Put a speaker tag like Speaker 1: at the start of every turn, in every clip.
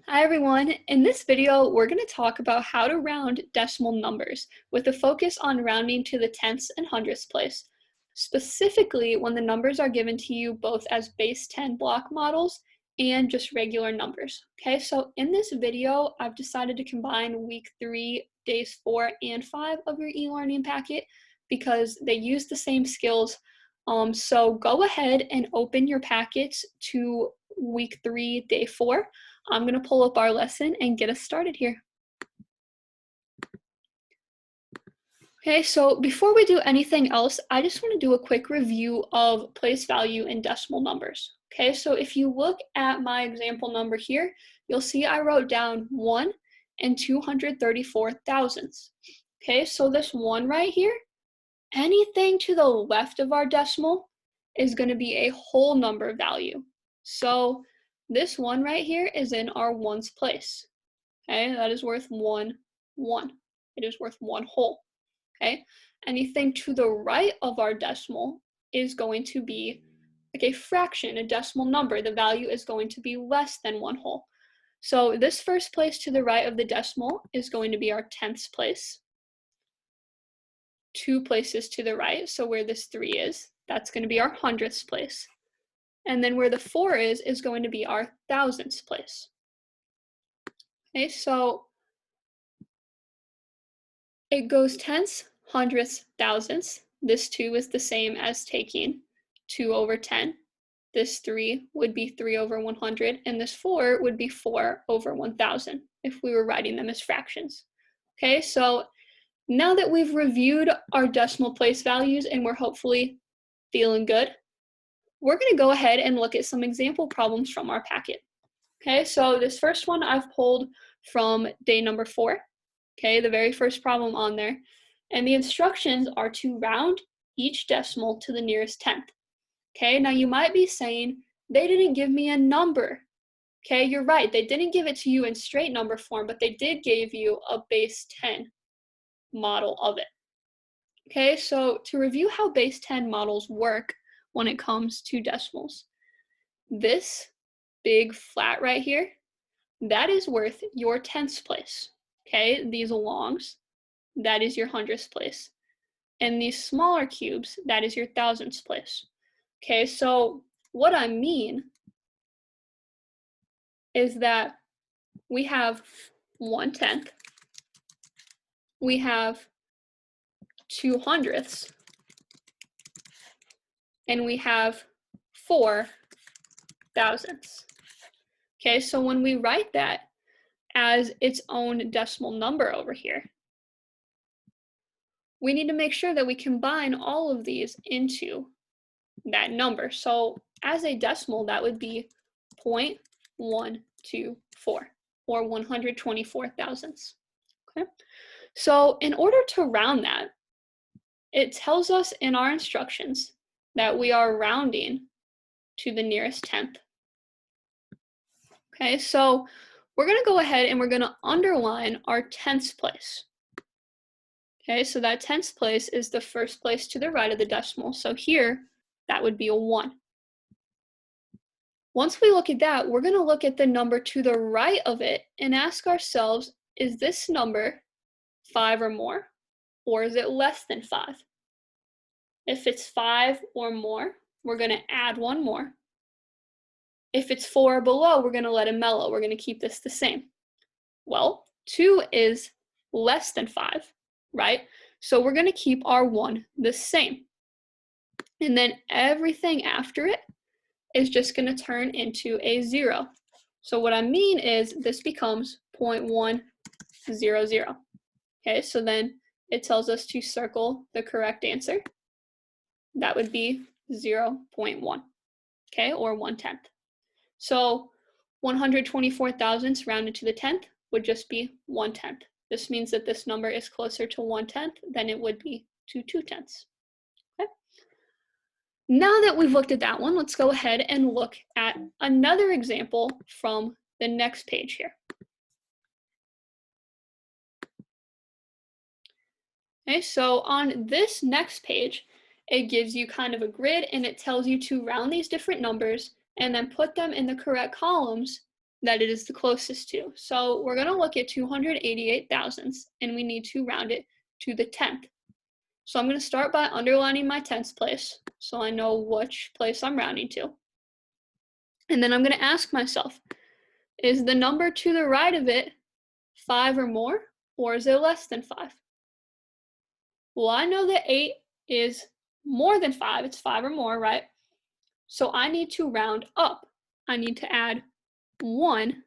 Speaker 1: Hi everyone, in this video we're going to talk about how to round decimal numbers with a focus on rounding to the tenths and hundredths place, specifically when the numbers are given to you both as base 10 block models and just regular numbers. Okay, so in this video I've decided to combine week 3, days 4 and 5 of your e-learning packet because they use the same skills. So go ahead and open your packets to week 3, day 4. I'm going to pull up our lesson and get us started here. Okay, so before we do anything else, I just want to do a quick review of place value in decimal numbers. Okay, so if you look at my example number here, you'll see I wrote down 1 and 234 thousandths. Okay, so this 1 right here, anything to the left of our decimal is going to be a whole number value. So this 1 right here is in our ones place. Okay, that is worth 1, 1. It is worth 1 whole. Okay, anything to the right of our decimal is going to be like a fraction, a decimal number. The value is going to be less than 1 whole. So this first place to the right of the decimal is going to be our tenths place. 2 places to the right, so where this 3 is, that's going to be our hundredths place. And then where the 4 is going to be our thousandths place. Okay, so it goes tenths, hundredths, thousandths. This 2 is the same as taking 2 over 10. This 3 would be 3 over 100, and this 4 would be 4 over 1,000 if we were writing them as fractions. Okay, so now that we've reviewed our decimal place values and we're hopefully feeling good, we're going to go ahead and look at some example problems from our packet. Okay, so this first one I've pulled from day number 4. Okay, the very first problem on there. And the instructions are to round each decimal to the nearest tenth. Okay, now you might be saying, they didn't give me a number. Okay, you're right, they didn't give it to you in straight number form, but they did give you a base 10 model of it. Okay, so to review how base 10 models work when it comes to decimals, this big flat right here, that is worth your tenths place. Okay, these longs, that is your hundredths place. And these smaller cubes, that is your thousandths place. Okay, so what I mean is that we have 1/10, we have 2 hundredths, and we have 4 thousandths. Okay, so when we write that as its own decimal number over here, we need to make sure that we combine all of these into that number. So as a decimal, that would be 0.124 or 124 thousandths. Okay, so in order to round that, it tells us in our instructions that we are rounding to the nearest tenth. Okay, so we're going to go ahead and we're going to underline our tenths place. Okay, so that tenths place is the first place to the right of the decimal. So here, that would be a 1. Once we look at that, we're going to look at the number to the right of it and ask ourselves, is this number 5 or more, or is it less than 5? If it's 5 or more, we're going to add 1 more. If it's 4 or below, we're going to let it mellow. We're going to keep this the same. Well, 2 is less than 5, right? So we're going to keep our 1 the same. And then everything after it is just going to turn into a 0. So what I mean is this becomes 0.100. Okay, so then it tells us to circle the correct answer. That would be 0.1, okay, or 1/10. So 124 thousandths rounded to the tenth would just be 1/10. This means that this number is closer to 1/10 than it would be to 2/10. Okay. Now that we've looked at that one, let's go ahead and look at another example from the next page here. Okay, so on this next page, it gives you kind of a grid and it tells you to round these different numbers and then put them in the correct columns that it is the closest to. So we're going to look at 288 thousandths, and we need to round it to the 10th. So I'm going to start by underlining my tenths place, so I know which place I'm rounding to. And then I'm going to ask myself, is the number to the right of it 5 or more, or is it less than 5? Well, I know that 8 is more than 5. It's 5 or more, right? So I need to round up. I need to add 1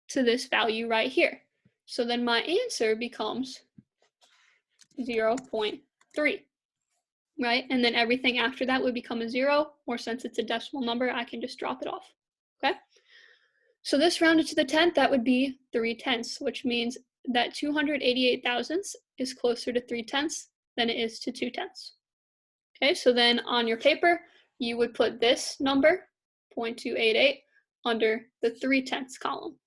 Speaker 1: to this value right here. So then my answer becomes 0.3, right? And then everything after that would become a 0, or since it's a decimal number, I can just drop it off, okay? So this rounded to the 10th, that would be 3/10, which means that 288 thousandths is closer to 3/10 than it is to 2/10. Okay, so then on your paper, you would put this number, 0.288, under the 3/10 column.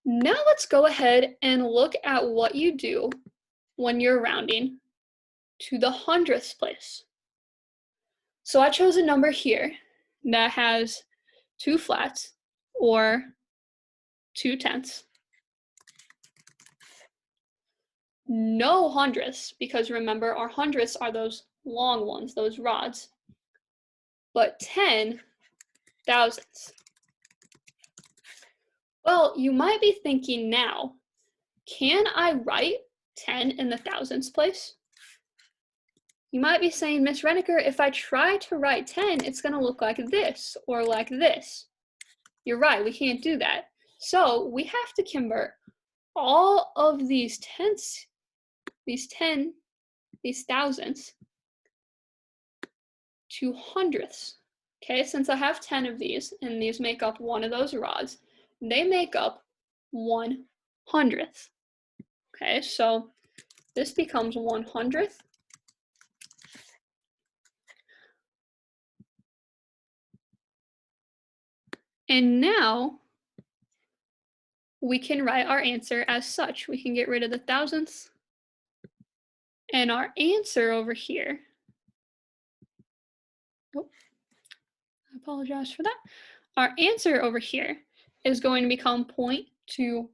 Speaker 1: Now let's go ahead and look at what you do when you're rounding to the hundredths place. So I chose a number here that has 2 flats, or 2/10. No hundredths, because remember, our hundredths are those long ones, those rods, but 10 thousandths. Well, you might be thinking now, can I write 10 in the thousandths place? You might be saying, Miss Renneker, if I try to write 10, it's going to look like this or like this. You're right, we can't do that. So we have to convert all of these tenths, these thousandths, to hundredths. Okay, since I have 10 of these, and these make up one of those rods, they make up 1/100th. Okay, so this becomes 1/100th. And now we can write our answer as such. We can get rid of the thousandths, and our answer over here, oh, I apologize for that. Our answer over here is going to become 0.21.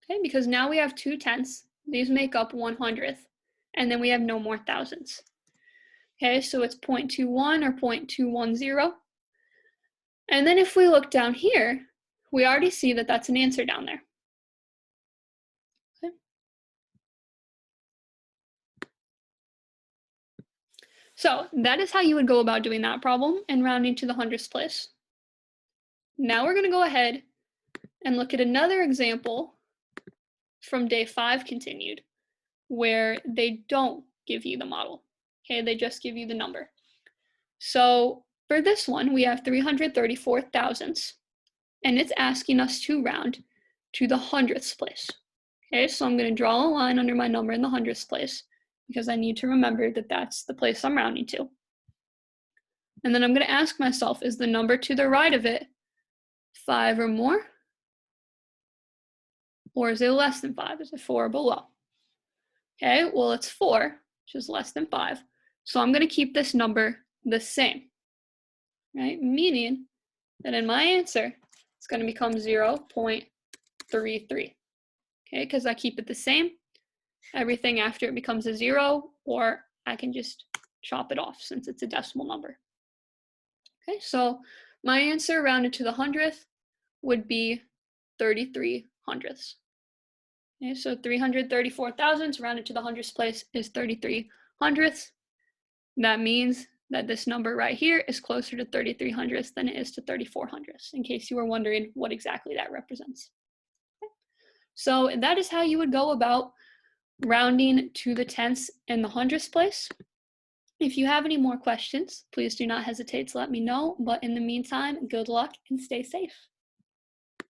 Speaker 1: Okay, because now we have 2/10. These make up 1/100th, and then we have no more thousandths. Okay, so it's 0.21 or 0.210. And then if we look down here, we already see that that's an answer down there. Okay. So that is how you would go about doing that problem and rounding to the hundredths place. Now we're going to go ahead and look at another example from day 5 continued, where they don't give you the model. Okay, they just give you the number. So for this one, we have 334 thousandths, and it's asking us to round to the hundredths place. Okay, so I'm going to draw a line under my number in the hundredths place, because I need to remember that that's the place I'm rounding to. And then I'm going to ask myself, is the number to the right of it 5 or more? Or is it less than 5? Is it 4 or below? Okay, well, it's 4, which is less than 5. So I'm going to keep this number the same, right? Meaning that in my answer, it's going to become 0.33. Okay, because I keep it the same. Everything after it becomes a 0, or I can just chop it off since it's a decimal number. Okay, so my answer rounded to the hundredth would be 33 hundredths. Okay, so 334 thousandths rounded to the hundredths place is 33 hundredths. That means that this number right here is closer to 33 hundredths than it is to 34 hundredths, in case you were wondering what exactly that represents. Okay. So that is how you would go about rounding to the tenths and the hundredths place. If you have any more questions, please do not hesitate to let me know. But in the meantime, good luck and stay safe.